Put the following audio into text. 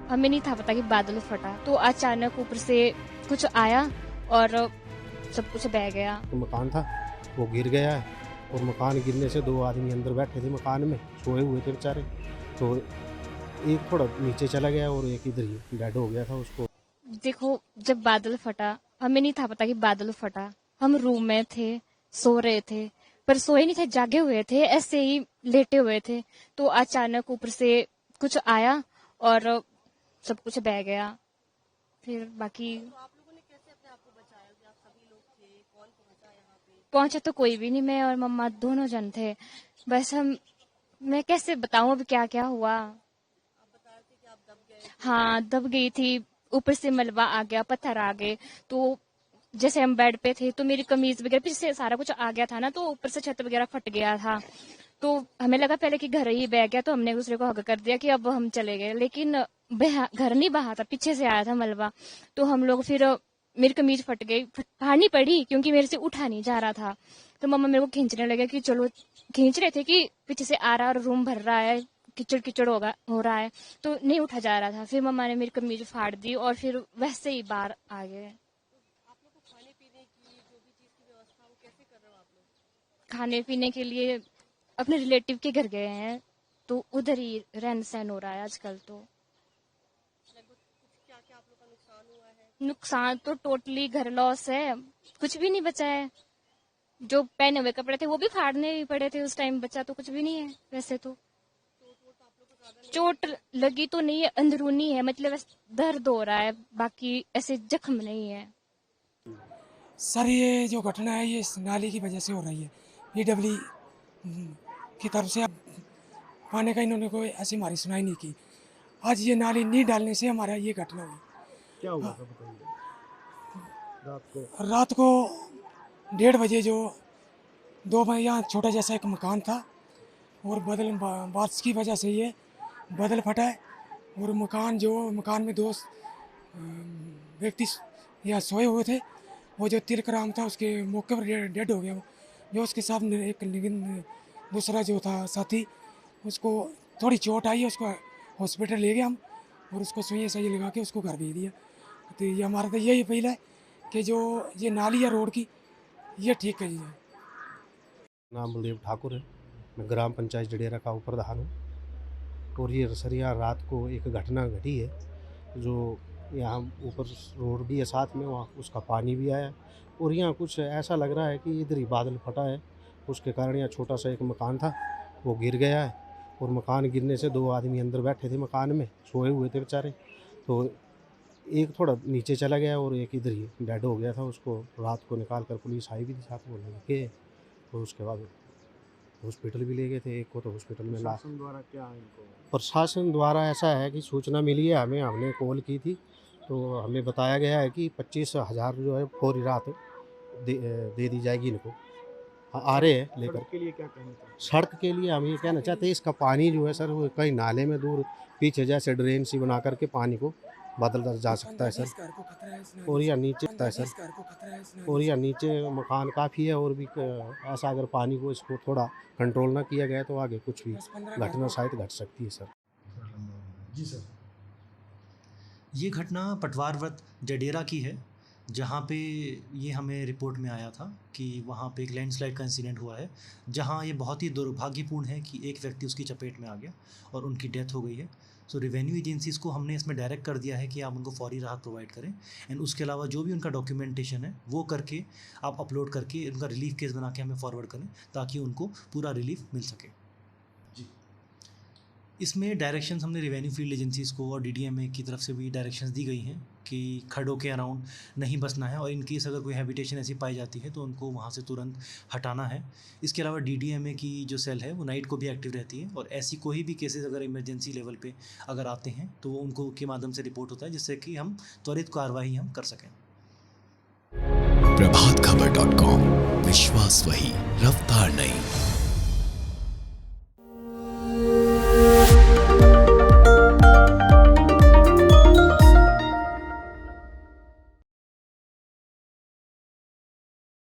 हमें नहीं था पता कि बादल फटा, तो अचानक ऊपर से कुछ आया और सब कुछ बह गया। तो मकान था वो गिर गया है और मकान गिरने से 2 आदमी अंदर बैठे थे मकान में, सोए हुए थे बेचारे। तो एक थोड़ा नीचे चला गया और एक इधर ही डेड हो गया था उसको। देखो, जब बादल फटा हमें नहीं था पता कि बादल फटा। हम रूम में थे, सो रहे थे, पर सोए नहीं थे, जागे हुए थे, ऐसे ही लेटे हुए थे। तो अचानक ऊपर से कुछ आया और सब कुछ बह गया। फिर बाकी पहुंचा तो कोई भी नहीं, मैं और मम्मा दोनों जन थे। बस मैं कैसे बताऊं अब क्या क्या हुआ। हाँ, दब गई थी। ऊपर से मलबा आ गया, पत्थर आ गए। तो जैसे हम बेड पे थे तो मेरी कमीज वगैरह पीछे से सारा कुछ आ गया था ना, तो ऊपर से छत वगैरह फट गया था। तो हमें लगा पहले कि घर ही बह गया, तो हमने एक दूसरे को हग कर दिया कि अब हम चले गए, लेकिन घर नहीं बहा था, पीछे से आया था मलबा। तो हम लोग फिर मेरी कमीज फट गई, फाड़नी पड़ी क्योंकि मेरे से उठा नहीं जा रहा था। तो मम्मा मेरे को खींचने लगे कि चलो, खींच रहे थे कि पीछे से आ रहा है और रूम भर रहा है, किचड़ किचड़ हो रहा है, तो नहीं उठा जा रहा था। फिर मम्मा ने मेरी कमीज फाड़ दी और फिर वैसे ही बाहर आ गए। खाने पीने के लिए अपने रिलेटिव के घर गए हैं, तो उधर ही रहन सहन हो रहा है आजकल। तो नुकसान तो टोटली घर लॉस है, कुछ भी नहीं बचा है। जो पहने हुए कपड़े थे वो भी फाड़ने ही पड़े थे उस टाइम, बचा तो कुछ भी नहीं है वैसे तो। चोट लगी तो नहीं है, अंदरूनी है, मतलब दर्द हो रहा है, बाकी ऐसे जख्म नहीं है। सर ये जो घटना है ये इस नाली की वजह से हो रही है। पीडब्ल्यू की तरफ से अब आने का इन्होंने कोई ऐसी हमारी सुनाई नहीं की। आज ये नाली नहीं डालने से हमारा ये घटना हुई। क्या हुआ था बताइए। रात को 1:30 बजे जो 2 बजे यहाँ छोटा जैसा एक मकान था और बारिश की वजह से ये बदल फटा है और मकान में 2 व्यक्ति यहाँ सोए हुए थे। वो जो तिरकराम था उसके मौके पर डेड हो गया। वो जो उसके साथ एक लेकिन दूसरा जो था साथी, उसको थोड़ी चोट आई है, उसको हॉस्पिटल ले गए हम और उसको सुई सही लगा के उसको घर भेज दिया। तो ये हमारा तो यही अपील है कि जो ये नाली है रोड की ये ठीक करी जाए। नाम बलदेव ठाकुर है, मैं ग्राम पंचायत जडेरा का उपप्रधान हूँ। और ये सरिया रात को एक घटना घटी है, जो यहाँ ऊपर रोड भी है साथ में, वहाँ उसका पानी भी आया और यहाँ कुछ ऐसा लग रहा है कि इधर ही बादल फटा है। उसके कारण यहाँ छोटा सा एक मकान था वो गिर गया है और मकान गिरने से 2 आदमी अंदर बैठे थे मकान में, सोए हुए थे बेचारे। तो एक थोड़ा नीचे चला गया और एक इधर ही डेड हो गया था। उसको रात को निकाल कर पुलिस आई भी थी साथ में लेके, और उसके बाद हॉस्पिटल भी ले गए थे। एक को तो हॉस्पिटल में ला। प्रशासन द्वारा क्या इनको प्रशासन द्वारा ऐसा है कि सूचना मिली है हमें, हमने कॉल की थी तो हमें बताया गया है कि 25,000 जो है फौरी राहत दे दी जाएगी इनको। आ रहे हैं लेकर। सड़क के लिए क्या कहना चाहते सड़क के लिए हम ये कहना चाहते हैं, इसका पानी जो है सर वो कहीं नाले में दूर पीछे जैसे ड्रेन सी बना करके पानी को बदला जा सकता है सर। और या नीचे है सर, और या नीचे मकान काफ़ी है और भी ऐसा अगर पानी को इसको थोड़ा कंट्रोल ना किया गया तो आगे कुछ भी घटना शायद घट सकती है सर। जी सर। ये घटना पटवार व्रत जडेरा की है, जहाँ पे ये हमें रिपोर्ट में आया था कि वहाँ पे एक लैंडस्लाइड का इंसिडेंट हुआ है, जहाँ ये बहुत ही दुर्भाग्यपूर्ण है कि एक व्यक्ति उसकी चपेट में आ गया और उनकी डेथ हो गई है। सो रेवेन्यू एजेंसीज़ को हमने इसमें डायरेक्ट कर दिया है कि आप उनको फौरी राहत प्रोवाइड करें, एंड उसके अलावा जो भी उनका डॉक्यूमेंटेशन है वो करके आप अपलोड करके उनका रिलीफ केस बना के हमें फॉरवर्ड करें ताकि उनको पूरा रिलीफ मिल सके। इसमें डायरेक्शंस हमने रेवेन्यू फील्ड एजेंसीज़ को और डीडीएमए की तरफ से भी डायरेक्शंस दी गई हैं कि खड्डों के अराउंड नहीं बसना है और इन केस अगर कोई हैबिटेशन ऐसी पाई जाती है तो उनको वहाँ से तुरंत हटाना है। इसके अलावा डीडीएमए की जो सेल है वो नाइट को भी एक्टिव रहती है और ऐसी कोई भी केसेस अगर इमरजेंसी लेवल पे अगर आते हैं तो वो उनको के माध्यम से रिपोर्ट होता है, जिससे कि हम त्वरित कार्रवाई हम कर सकें। प्रभातखबर.com, विश्वास वही, रफ्तार नहीं।